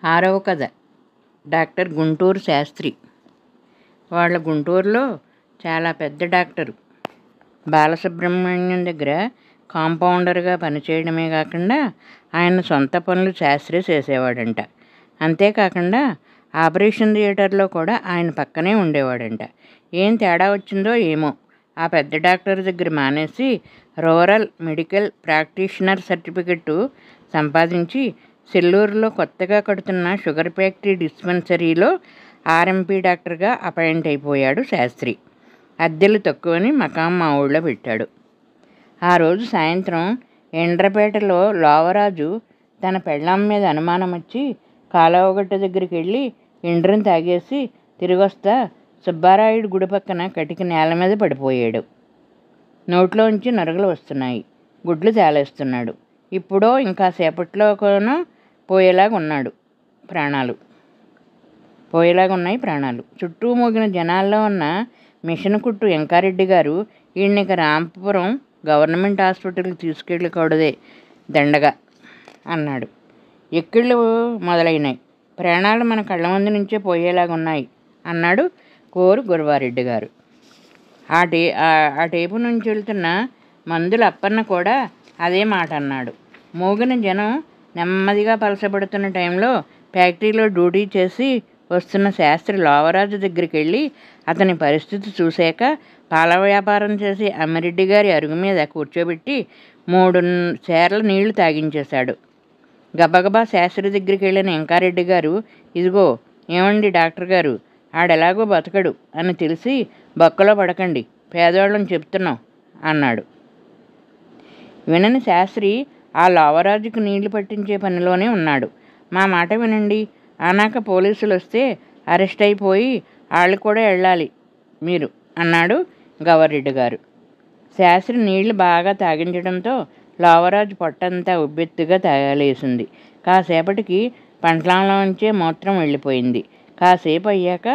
ఆరవ కథ. డాక్టర్ గుంటూరు శాస్త్రి. వాళ్ళ గుంటూరులో చాలా పెద్ద డాక్టరు. బాలసుబ్రహ్మణ్యం దగ్గర కాంపౌండర్గా పనిచేయడమే కాకుండా ఆయన సొంత పనులు శాస్త్రి చేసేవాడంట. అంతేకాకుండా ఆపరేషన్ థియేటర్లో కూడా ఆయన పక్కనే ఉండేవాడంట. ఏం తేడా వచ్చిందో ఏమో, ఆ పెద్ద డాక్టర్ దగ్గర మానేసి రూరల్ మెడికల్ ప్రాక్టీషనర్ సర్టిఫికెట్టు సంపాదించి సెల్లూరులో కొత్తగా కడుతున్న షుగర్ ఫ్యాక్టరీ డిస్పెన్సరీలో ఆర్ఎంపీ డాక్టర్గా అపాయింట్ అయిపోయాడు శాస్త్రి. అద్దెలు తక్కువని మకాం మా ఊళ్ళో పెట్టాడు. ఆ రోజు సాయంత్రం ఎండ్రపేటలో లోవరాజు తన పెళ్ళాం మీద అనుమానం వచ్చి కాలువగట్ట దగ్గరికి వెళ్ళి ఎండ్రని తాగేసి తిరిగొస్తా సుబ్బారాయుడు గుడి పక్కన కటిక నేల మీద పడిపోయాడు. నోట్లోంచి నరుగులు వస్తున్నాయి. గుడ్లు తేలేస్తున్నాడు. ఇప్పుడో ఇంకా సేపట్లోనో పోయేలాగున్నాయి ప్రాణాలు. చుట్టూ మోగిన జనాల్లో ఉన్న మిషన్ కుట్టు వెంకారెడ్డి గారు ఈయనక రాంపురం గవర్నమెంట్ హాస్పిటల్కి తీసుకెళ్ళకూడదే దండగా అన్నాడు. ఎక్కిళ్ళు మొదలైనాయి. ప్రాణాలు మన కళ్ళ ముందు నుంచే పోయేలాగున్నాయి అన్నాడు కోరు గురవారెడ్డి గారు. ఆ టేపు నుంచి వెళ్తున్న మందుల అప్పన్న కూడా అదే మాట అన్నాడు. మోగిన జనం నెమ్మదిగా పలసబడుతున్న టైంలో ఫ్యాక్టరీలో డ్యూటీ చేసి వస్తున్న శాస్త్రి లోవరాజు దగ్గరికి వెళ్ళి అతని పరిస్థితి చూశాక పాల వ్యాపారం చేసి అమ్మిరెడ్డి గారి అరుగు మీద కూర్చోబెట్టి 3 సేర్ల నీళ్లు తాగించేశాడు. గబగబా శాస్త్రి దగ్గరికి వెళ్ళిన వెంకారెడ్డి గారు, ఇదిగో ఏమండి డాక్టర్ గారు, ఆడెలాగో బతకడు అని తెలిసి బొక్కలో పడకండి, పేదవాళ్ళని చెప్తున్నాం అన్నాడు. వినని శాస్త్రి ఆ లోవరాజుకు నీళ్లు పట్టించే పనిలోనే ఉన్నాడు. మా మాట వినండి, ఆనాక పోలీసులు వస్తే అరెస్ట్ అయిపోయి వాళ్ళు కూడా వెళ్ళాలి మీరు అన్నాడు గవర్రెడ్డి గారు. శాస్త్రి నీళ్లు బాగా తాగించడంతో లోవరాజు పొట్టంతా ఉబ్బెత్తుగా తాగలేసింది. కాసేపటికి పంట్లంలోంచే మూత్రం వెళ్ళిపోయింది. కాసేపు అయ్యాక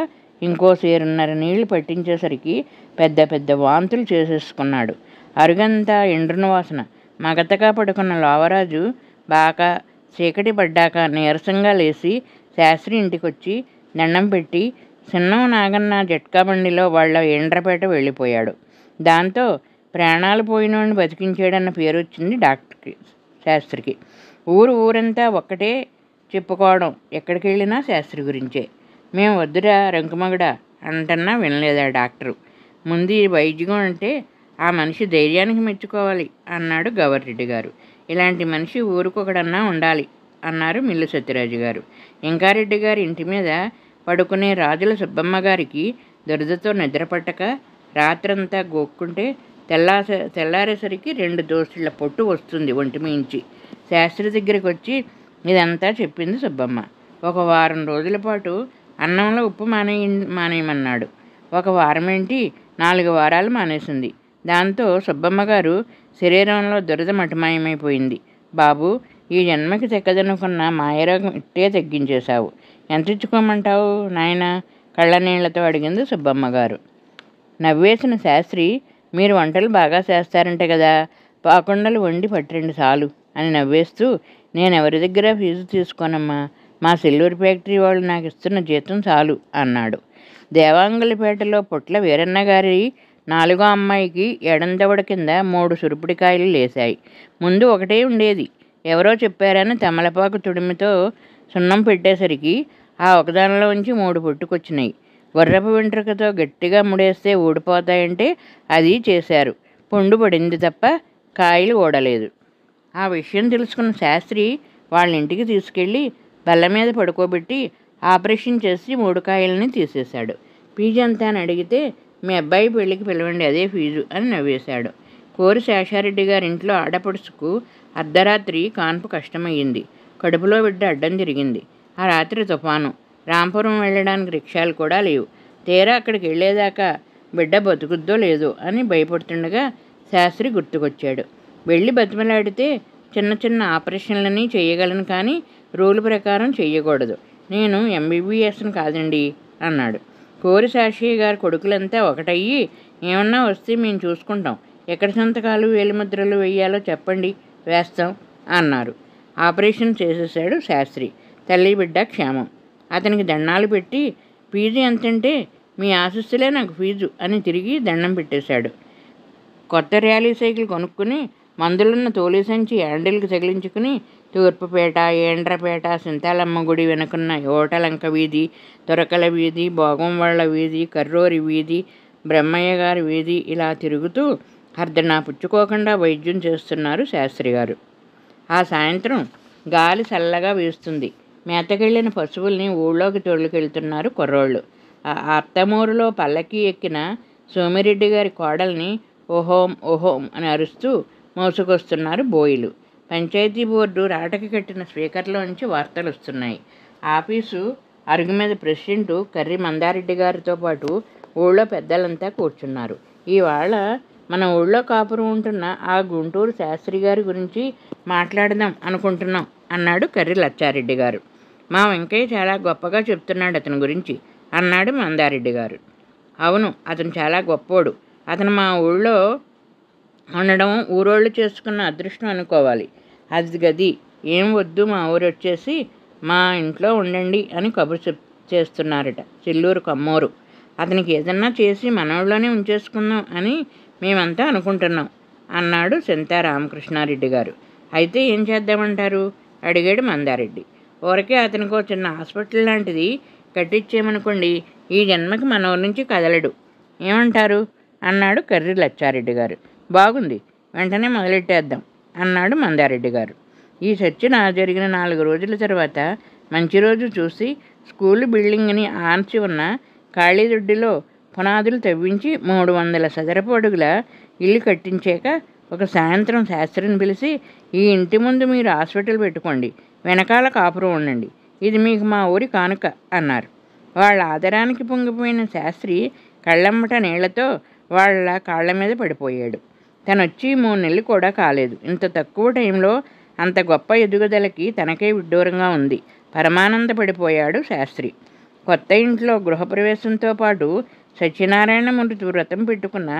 ఇంకో సేరున్నర నీళ్లు పట్టించేసరికి పెద్ద పెద్ద వాంతులు చేసేసుకున్నాడు. అరుగంతా ఎండ్రున వాసన. మగతగా పడుకున్న లోవరాజు బాగా చీకటి పడ్డాక నీరసంగా లేచి శాస్త్రి ఇంటికొచ్చి దండం పెట్టి చిన్నం నాగన్న జట్కా బండిలో వాళ్ళ ఎండ్రపేట వెళ్ళిపోయాడు. దాంతో ప్రాణాలు పోయినోడిని బతికించాడన్న పేరు వచ్చింది శాస్త్రికి. ఊరంతా ఒక్కటే చెప్పుకోవడం, ఎక్కడికి వెళ్ళినా శాస్త్రి గురించే. మేము వద్దురా రంకుమగడా అంటన్నా వినలేదా డాక్టరు. ముందు ఈ వైద్యం అంటే ఆ మనిషి ధైర్యానికి మెచ్చుకోవాలి అన్నాడు గవర్రెడ్డి గారు. ఇలాంటి మనిషి ఊరికొకడన్నా ఉండాలి అన్నారు మిల్లు సత్యరాజు గారు. వెంకారెడ్డి గారి ఇంటి మీద పడుకునే రాజుల సుబ్బమ్మ గారికి దురదతో నిద్రపట్టక రాత్రంతా గోక్కుంటే తెల్లారేసరికి 2 దోసిళ్ల పొట్టు వస్తుంది ఒంటి మించి. శాస్త్రి దగ్గరికి వచ్చి ఇదంతా చెప్పింది సుబ్బమ్మ. 1 వారం రోజుల పాటు అన్నంలో ఉప్పు మానేయమన్నాడు. 1 వారమేంటి 4 వారాలు మానేసింది. దాంతో సుబ్బమ్మ గారు శరీరంలో దురద మటుమాయమైపోయింది. బాబు, ఈ జన్మకి తెక్కదనుకున్న మాయరోగం ఇట్టే తగ్గించేశావు. ఎంత ఇచ్చుకోమంటావు నాయనా కళ్ళనీళ్లతో అడిగింది సుబ్బమ్మ గారు. నవ్వేసిన శాస్త్రి, మీరు వంటలు బాగా చేస్తారంటే కదా, పాకుండలు వండి పట్టండి చాలు అని నవ్వేస్తూ, నేనెవరి దగ్గర ఫీజు తీసుకోనమ్మా, మా సెల్లూరు ఫ్యాక్టరీ వాళ్ళు నాకు ఇస్తున్న జీతం చాలు అన్నాడు. దేవాంగులపేటలో పుట్ల వీరన్న గారి 4వ అమ్మాయికి ఎడందవడ కింద 3 సురుపుడికాయలు లేశాయి. ముందు ఒకటే ఉండేది. ఎవరో చెప్పారని తమలపాకు తుడిమితో సున్నం పెట్టేసరికి ఆ ఒకదానిలోంచి 3 పుట్టుకొచ్చినాయి. గుర్రపు వెంట్రుకతో గట్టిగా ముడేస్తే ఊడిపోతాయంటే అది చేశారు. పుండు పడింది తప్ప కాయలు ఊడలేదు. ఆ విషయం తెలుసుకున్న శాస్త్రి వాళ్ళ ఇంటికి తీసుకెళ్ళి బల్ల మీద పడుకోబెట్టి ఆపరేషన్ చేసి 3 కాయలని తీసేశాడు. ఫీజు ఎంత అని అడిగితే, మీ అబ్బాయి పెళ్ళికి పిలవండి, అదే ఫీజు అని నవ్వేశాడు. కోరి శేషారెడ్డి గారింట్లో ఆడపడుచుకు అర్ధరాత్రి కాన్పు కష్టమయ్యింది. కడుపులో బిడ్డ అడ్డం తిరిగింది. ఆ రాత్రి తుఫాను. రాంపురం వెళ్ళడానికి రిక్షాలు కూడా లేవు. తీరా అక్కడికి వెళ్ళేదాకా బిడ్డ బతుకుద్దో లేదో అని భయపడుతుండగా శాస్త్రి గుర్తుకొచ్చాడు. వెళ్ళి బతిమలాడితే చిన్న చిన్న ఆపరేషన్లని చేయగలను, కానీ రూల్ ప్రకారం చెయ్యకూడదు. నేను ఎంబీబీఎస్ని కాదండి అన్నాడు. కోరి శాషయ్య గారి కొడుకులంతా ఒకటయ్యి, ఏమన్నా వస్తే మేము చూసుకుంటాం, ఎక్కడ సంతకాలు వేలిముద్రలు వేయాలో చెప్పండి, వేస్తాం అన్నారు. ఆపరేషన్ చేసేశాడు శాస్త్రి. తల్లి బిడ్డ క్షేమం. అతనికి దండాలు పెట్టి, ఫీజు ఎంతంటే మీ ఆశీస్సులే నాకు ఫీజు అని తిరిగి దండం పెట్టేశాడు. కొత్త ర్యాలీ సైకిల్ కొనుక్కుని మందులున్న తోలి సంచి హ్యాండిల్కి తగిలించుకుని తూర్పుపేట, ఏండ్రపేట, సింతాలమ్మ గుడి వెనుకున్న ఓటలంక వీధి, తొరకల వీధి, భోగంవాళ్ల వీధి, కర్రోరి వీధి, బ్రహ్మయ్య గారి వీధి ఇలా తిరుగుతూ అర్ధనా పుచ్చుకోకుండా వైద్యం చేస్తున్నారు శాస్త్రి గారు. ఆ సాయంత్రం గాలి చల్లగా వీస్తుంది. మేతకెళ్ళిన పశువుల్ని ఊళ్ళోకి తోలుకెళ్తున్నారు కుర్రోళ్ళు. ఆ అత్తమూరులో పల్లకి ఎక్కిన సోమిరెడ్డి గారి కోడల్ని ఓహోం ఓహోం అని అరుస్తూ మోసుకొస్తున్నారు బోయిలు. పంచాయతీ బోర్డు రాటకి కట్టిన స్పీకర్లోంచి వార్తలు వస్తున్నాయి. ఆఫీసు అరుగు మీద ప్రెసిడెంటు కర్రి మందారెడ్డి గారితో పాటు ఊళ్ళో పెద్దలంతా కూర్చున్నారు. ఇవాళ మన ఊళ్ళో కాపురం ఉంటున్న ఆ గుంటూరు శాస్త్రి గారి గురించి మాట్లాడదాం అనుకుంటున్నాం అన్నాడు కర్రి లచ్చారెడ్డి గారు. మా వెంకయ్య చాలా గొప్పగా చెప్తున్నాడు అతని గురించి అన్నాడు మందారెడ్డి గారు. అవును, అతను చాలా గొప్పోడు. అతను మా ఊళ్ళో ఉండడం ఊరోళ్ళు చేసుకున్న అదృష్టం అనుకోవాలి. అది గది ఏం వద్దు, మా ఊరు వచ్చేసి మా ఇంట్లో ఉండండి అని కబురు చేస్తున్నారట చెల్లూరు కమ్మోరు. అతనికి ఏదన్నా చేసి మన ఊళ్ళోనే ఉంచేసుకుందాం అని మేమంతా అనుకుంటున్నాం అన్నాడు సింతా రామకృష్ణారెడ్డి గారు. అయితే ఏం చేద్దామంటారు అడిగాడు మందారెడ్డి. ఊరికే అతనికో చిన్న హాస్పిటల్ లాంటిది కట్టించేమనుకోండి, ఈ జన్మకి మన ఊరి నుంచి కదలడు. ఏమంటారు అన్నాడు కర్రి లచ్చారెడ్డి గారు. బాగుంది, వెంటనే మొదలెట్టేద్దాం అన్నాడు మందారెడ్డి గారు. ఈ చర్చన జరిగిన 4 రోజుల తర్వాత మంచి రోజు చూసి స్కూలు బిల్డింగ్ని ఆర్చి ఉన్న ఖాళీ దొడ్డిలో పునాదులు తవ్వించి 300 చదరపు అడుగుల ఇల్లు కట్టించాక ఒక సాయంత్రం శాస్త్రిని పిలిచి, ఈ ఇంటి ముందు మీరు హాస్పిటల్ పెట్టుకోండి, వెనకాల కాపురం ఉండండి, ఇది మీకు మా ఊరి కానుక అన్నారు. వాళ్ళ ఆదరానికి పొంగిపోయిన శాస్త్రి కళ్ళమ్మట నీళ్లతో వాళ్ళ కాళ్ల మీద పడిపోయాడు. తనొచ్చి 3 నెలలు కూడా కాలేదు. ఇంత తక్కువ టైంలో అంత గొప్ప ఎదుగుదలకి తనకే విడ్డూరంగా ఉంది. పరమానందపడిపోయాడు శాస్త్రి. కొత్త ఇంట్లో గృహప్రవేశంతో పాటు సత్యనారాయణమూర్తి వ్రతం పెట్టుకున్న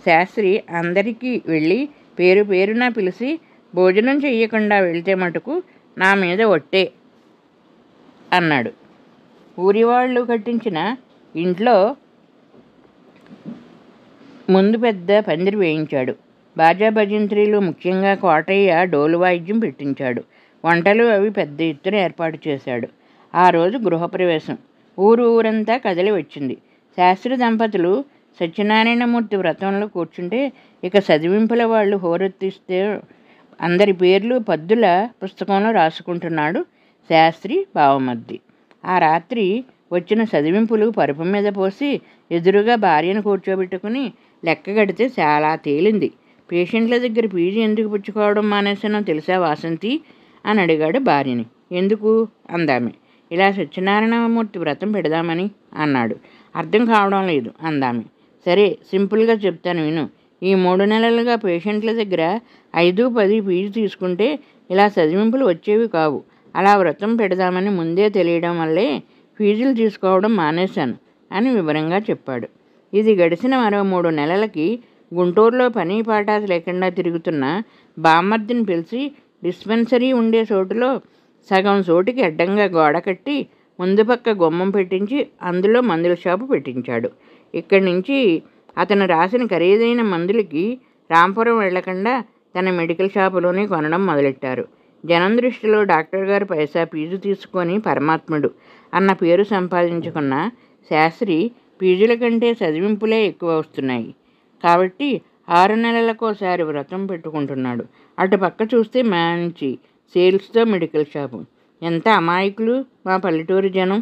శాస్త్రి అందరికీ వెళ్ళి పేరు పేరున పిలిచి, భోజనం చెయ్యకుండా వెళ్తే మటుకు నా మీద ఒట్టే అన్నాడు. ఊరివాళ్ళు కట్టించిన ఇంట్లో ముందు పెద్ద పందిరి వేయించాడు. బాజా భజంత్రీలు, ముఖ్యంగా కోటయ్య డోలు వాయిద్యం పెట్టించాడు. వంటలు అవి పెద్ద ఎత్తున ఏర్పాటు చేశాడు. ఆ రోజు గృహప్రవేశం. ఊరంతా కదిలి వచ్చింది. శాస్త్రి దంపతులు సత్యనారాయణమూర్తి వ్రతంలో కూర్చుంటే ఇక చదివింపుల వాళ్ళు హోరెత్తిస్తే అందరి పేర్లు పద్దుల పుస్తకంలో రాసుకుంటున్నాడు శాస్త్రి బావమర్ది. ఆ రాత్రి వచ్చిన చదివింపులు పరుపు మీద పోసి ఎదురుగా భార్యను కూర్చోబెట్టుకుని లెక్క కడితే చాలా తేలింది. పేషెంట్ల దగ్గర ఫీజు ఎందుకు పుచ్చుకోవడం మానేసానో తెలుసా వాసంతి అని అడిగాడు భార్యని. ఎందుకు అందామె. ఇలా సత్యనారాయణమూర్తి వ్రతం పెడదామని అన్నాడు. అర్థం కావడం లేదు అందామె. సరే, సింపుల్గా చెప్తాను విను. ఈ 3 నెలలుగా పేషెంట్ల దగ్గర 5-10 ఫీజు తీసుకుంటే ఇలా చదివింపులు వచ్చేవి కావు. అలా వ్రతం పెడదామని ముందే తెలియడం వల్లే ఫీజులు తీసుకోవడం మానేశాను అని వివరంగా చెప్పాడు. ఇది గడిచిన మరో 3 నెలలకి గుంటూరులో పని పాట లేకుండా తిరుగుతున్న బామ్మర్దిని పిలిచి డిస్పెన్సరీ ఉండే చోటులో సగం చోటికి అడ్డంగా గోడ కట్టి ముందు పక్క గుమ్మం పెట్టించి అందులో మందుల షాపు పెట్టించాడు. ఇక్కడి నుంచి అతను రాసిన ఖరీదైన మందులకి రాంపురం వెళ్లకుండా తన మెడికల్ షాపులోనే కొనడం మొదలెట్టారు. జనం దృష్టిలో డాక్టర్ గారు పైసా ఫీజు తీసుకొని పరమాత్ముడు అన్న పేరు సంపాదించుకున్న శాస్త్రి ఫీజుల కంటే చదివింపులే ఎక్కువ వస్తున్నాయి కాబట్టి 6 నెలలకోసారి వ్రతం పెట్టుకుంటున్నాడు. అటు పక్క చూస్తే మంచి సేల్స్తో మెడికల్ షాపు. ఎంత అమాయకులు మా పల్లెటూరు జనం.